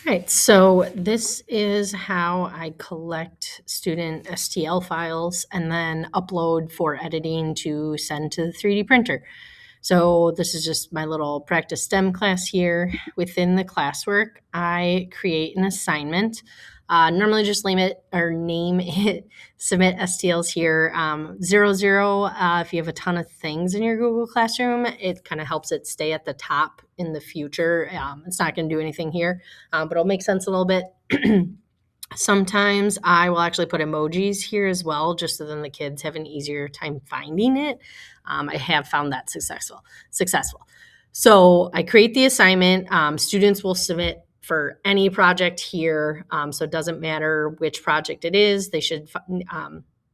Right, so this is how I collect student STL files and then upload for editing to send to the 3D printer. So this is just my little practice STEM class here. Within the classwork, I create an assignment. Normally just name it, submit STLs here. 00, if you have a ton of things in your Google Classroom, it kind of helps it stay at the top in the future. It's not going to do anything here, but it'll make sense a little bit. Sometimes I will actually put emojis here as well, just so then the kids have an easier time finding it. I have found that successful. So I create the assignment. Students will submit for any project here. So it doesn't matter which project it is. They should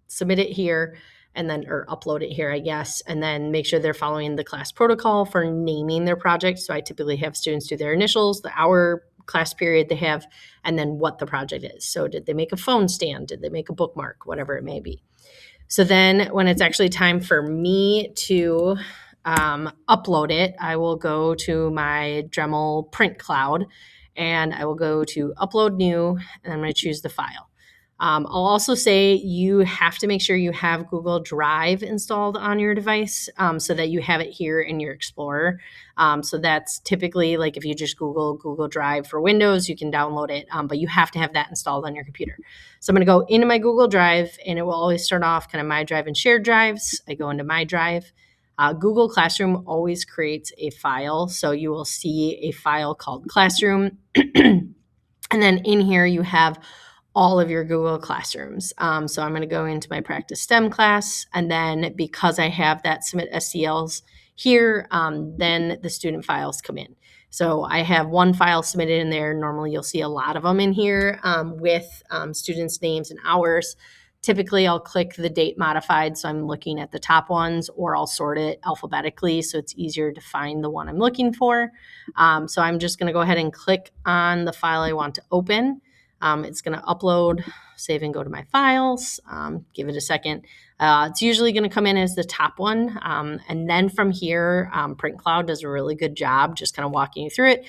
submit it here and then or upload it here, I guess, and then make sure they're following the class protocol for naming their project. So I typically have students do their initials, the hour class period they have, and then what the project is. So did they make a phone stand? Did they make a bookmark? Whatever it may be. So then when it's actually time for me to upload it, I will go to my Dremel print cloud and I will go to upload new and I'm going to choose the file. I'll also say you have to make sure you have Google Drive installed on your device so that you have it here in your Explorer. So that's typically like if you just Google Drive for Windows, you can download it, but you have to have that installed on your computer. So I'm going to go into my Google Drive and it will always start off kind of my drive and shared drives. I go into my drive. Google Classroom always creates a file. So you will see a file called Classroom. And then in here you have all of your Google Classrooms. So I'm going to go into my practice STEM class. And then because I have that submit STLs here, then the student files come in. So I have one file submitted in there. Normally you'll see a lot of them in here with students' names and hours. Typically I'll click the date modified. So I'm looking at the top ones, or I'll sort it alphabetically so it's easier to find the one I'm looking for. So I'm just going to go ahead and click on the file I want to open. It's going to upload, save and go to my files, give it a second. It's usually going to come in as the top one. And then from here, Print Cloud does a really good job just kind of walking you through it.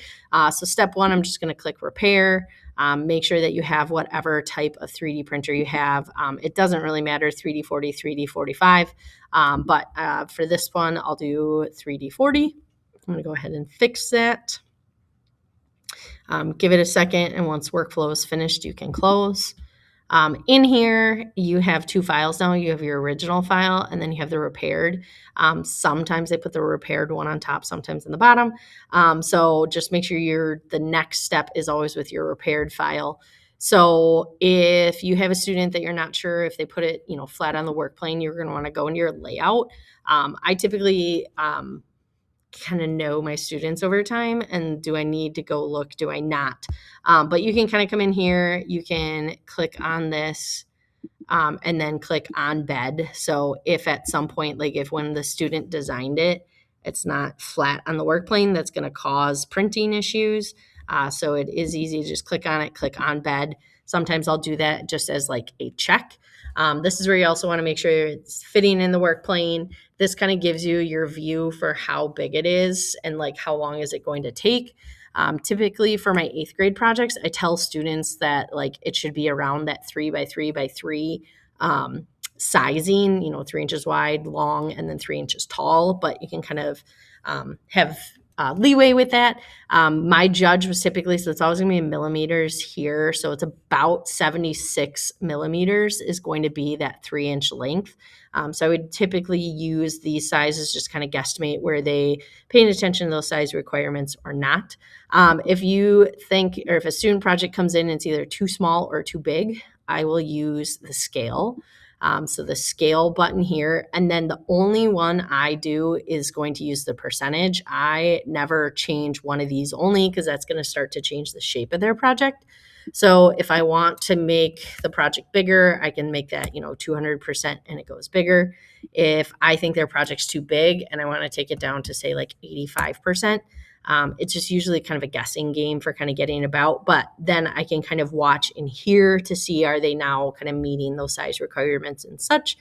So step one, I'm just going to click repair. Make sure that you have whatever type of 3D printer you have. It doesn't really matter, 3D40, 3D45. But for this one, I'll do 3D40. I'm going to go ahead and fix that. Give it a second, and once workflow is finished, you can close. In here, you have two files now. You have your original file, and then you have the repaired. Sometimes they put the repaired one on top, sometimes in the bottom. So just make sure the next step is always with your repaired file. So if you have a student that you're not sure if they put it, flat on the work plane, you're going to want to go into your layout. I typically kind of know my students over time, and do I need to go look? Do I not? But you can kind of come in here, you can click on this and then click on bed. So if at some point, like if when the student designed it, it's not flat on the work plane, that's going to cause printing issues. So it is easy to just click on it, click on bed. Sometimes I'll do that just as like a check. This is where you also want to make sure it's fitting in the work plane. This kind of gives you your view for how big it is and like how long is it going to take. Typically for my 8th grade projects, I tell students that like it should be around that 3x3x3 sizing, 3 inches wide, long, and then 3 inches tall, but you can kind of have leeway with that. My judge was typically, so it's always going to be in millimeters here. So it's about 76 millimeters is going to be that 3-inch length. So I would typically use these sizes, just kind of guesstimate where they paying attention to those size requirements or not. If you think, or if a student project comes in and it's either too small or too big, I will use the scale. So the scale button here, and then the only one I do is going to use the percentage. I never change one of these only because that's going to start to change the shape of their project. So if I want to make the project bigger, I can make that, 200% and it goes bigger. If I think their project's too big and I want to take it down to say like 85%, it's just usually kind of a guessing game for kind of getting about, but then I can kind of watch in here to see, are they now kind of meeting those size requirements and such.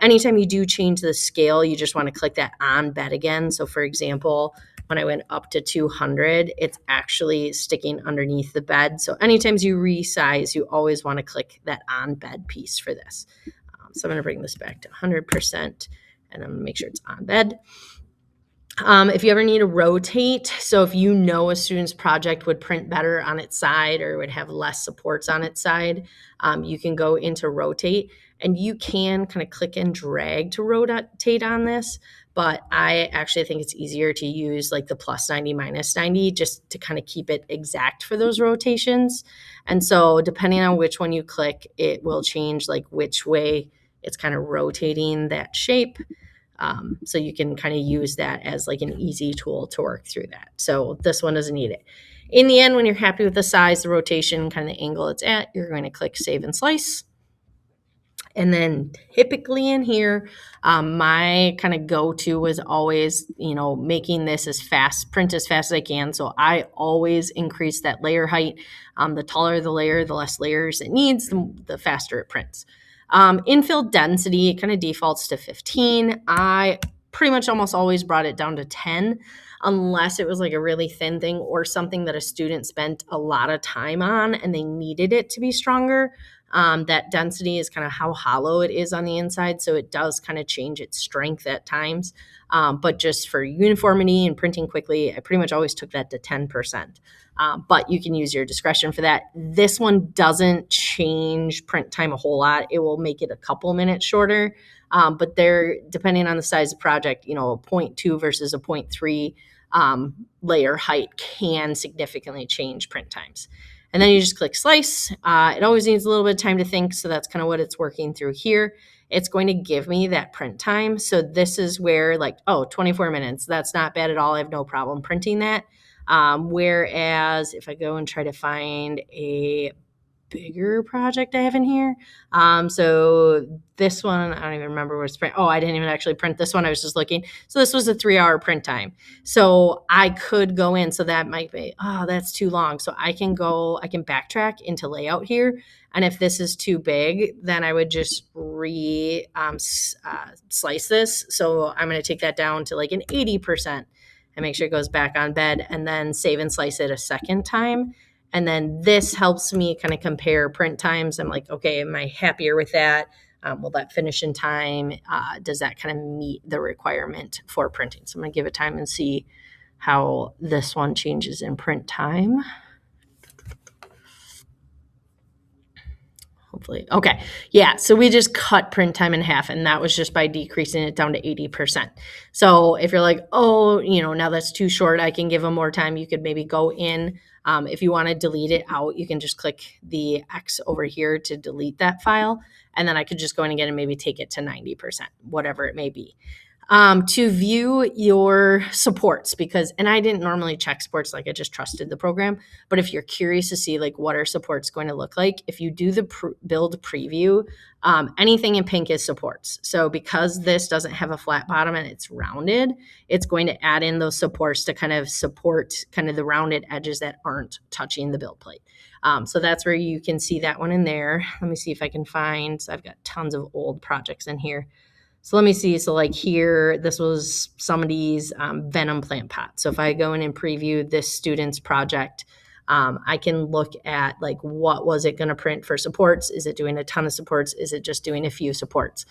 Anytime you do change the scale, you just want to click that on bed again. So for example, When I went up to 200, it's actually sticking underneath the bed. So anytime you resize, you always want to click that on bed piece for this. So I'm going to bring this back to 100%, and I'm going to make sure it's on bed. If you ever need to rotate, so if you know a student's project would print better on its side or would have less supports on its side, you can go into rotate, and you can kind of click and drag to rotate on this. But I actually think it's easier to use like the plus 90, minus 90, just to kind of keep it exact for those rotations. And so depending on which one you click, it will change like which way it's kind of rotating that shape. So you can kind of use that as like an easy tool to work through that. So this one doesn't need it. In the end, when you're happy with the size, the rotation, kind of the angle it's at, you're going to click Save and Slice. And then typically in here, my kind of go-to was always, making this print as fast as I can. So I always increase that layer height. The taller the layer, the less layers it needs, the faster it prints. Infill density, it kind of defaults to 15. I pretty much almost always brought it down to 10, unless it was like a really thin thing or something that a student spent a lot of time on and they needed it to be stronger. That density is kind of how hollow it is on the inside, so it does kind of change its strength at times. But just for uniformity and printing quickly, I pretty much always took that to 10%. But you can use your discretion for that. This one doesn't change print time a whole lot. It will make it a couple minutes shorter. But depending on the size of the project, a 0.2 versus a 0.3 layer height can significantly change print times. And then you just click slice. It always needs a little bit of time to think, so that's kind of what it's working through here. It's going to give me that print time. So this is where 24 minutes, that's not bad at all. I have no problem printing that. Whereas if I go and try to find a bigger project I have in here. So this one, I don't even remember what's print. Oh, I didn't even actually print this one. I was just looking. So this was a 3-hour print time. So I could go in. So that might be, that's too long. So I can backtrack into layout here. And if this is too big, then I would just slice this. So I'm going to take that down to like an 80% and make sure it goes back on bed, and then save and slice it a second time. And then this helps me kind of compare print times. I'm like, okay, am I happier with that? Will that finish in time? Does that kind of meet the requirement for printing? So I'm going to give it time and see how this one changes in print time. Hopefully. Okay. Yeah. So we just cut print time in half, and that was just by decreasing it down to 80%. So if you're like, now that's too short, I can give them more time. You could maybe go in. If you want to delete it out, you can just click the X over here to delete that file. And then I could just go in again and maybe take it to 90%, whatever it may be. To view your supports, and I didn't normally check supports, like I just trusted the program. But if you're curious to see like what are supports going to look like, if you do the build preview, anything in pink is supports. So because this doesn't have a flat bottom and it's rounded, it's going to add in those supports to kind of support kind of the rounded edges that aren't touching the build plate. So that's where you can see that one in there. Let me see if I can find, so I've got tons of old projects in here. So let me see. So like here, this was somebody's venom plant pot. So if I go in and preview this student's project, I can look at like what was it going to print for supports? Is it doing a ton of supports? Is it just doing a few supports?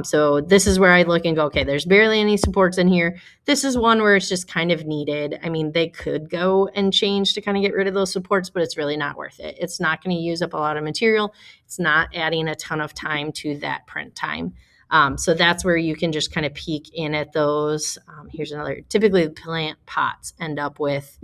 So this is where I look and go, okay, there's barely any supports in here. This is one where it's just kind of needed. I mean, they could go and change to kind of get rid of those supports, but it's really not worth it. It's not going to use up a lot of material. It's not adding a ton of time to that print time. So that's where you can just kind of peek in at those. Here's another. Typically, plant pots end up with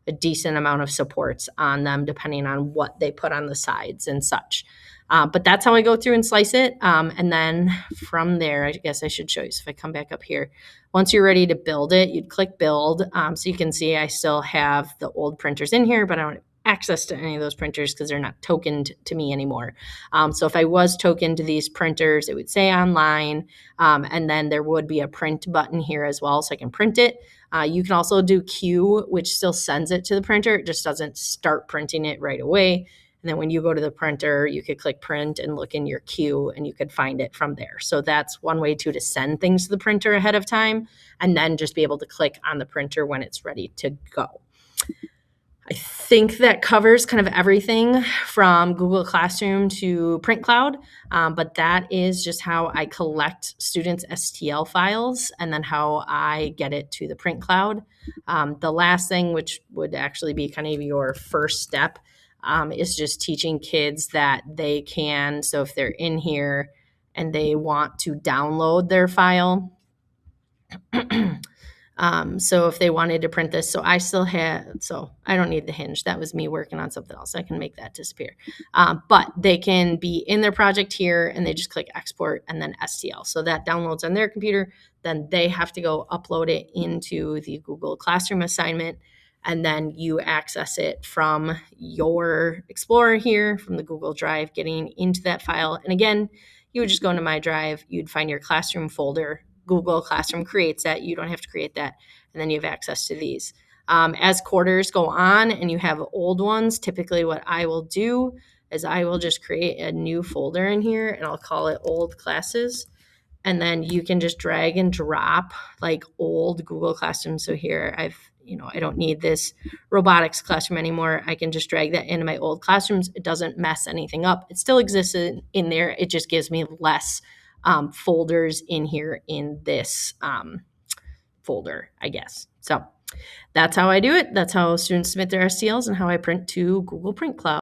a decent amount of supports on them, depending on what they put on the sides and such. But that's how I go through and slice it. And then from there, I guess I should show you. So if I come back up here, once you're ready to build it, you'd click build. So you can see I still have the old printers in here, but I don't have access to any of those printers because they're not tokened to me anymore. So if I was tokened to these printers, it would say online, and then there would be a print button here as well, so I can print it. You can also do queue, which still sends it to the printer. It just doesn't start printing it right away. And then when you go to the printer, you could click print and look in your queue and you could find it from there. So that's one way to send things to the printer ahead of time and then just be able to click on the printer when it's ready to go. I think that covers kind of everything from Google Classroom to Print Cloud, but that is just how I collect students' STL files and then how I get it to the Print Cloud. The last thing, which would actually be kind of your first step, is just teaching kids that they can, so if they're in here and they want to download their file, so if they wanted to print this, so I still have, so I don't need the hinge. That was me working on something else. I can make that disappear. But they can be in their project here and they just click export and then STL. So that downloads on their computer. Then they have to go upload it into the Google Classroom assignment. And then you access it from your Explorer here, from the Google Drive, getting into that file. And again, you would just go into My Drive, you'd find your classroom folder. Google Classroom creates that. You don't have to create that. And then you have access to these. As quarters go on and you have old ones, typically what I will do is I will just create a new folder in here and I'll call it old classes. And then you can just drag and drop like old Google Classroom. So here I don't need this robotics classroom anymore. I can just drag that into my old classrooms. It doesn't mess anything up. It still exists in there. It just gives me less folders in here in this folder, I guess. So that's how I do it. That's how students submit their STLs and how I print to Google Print Cloud.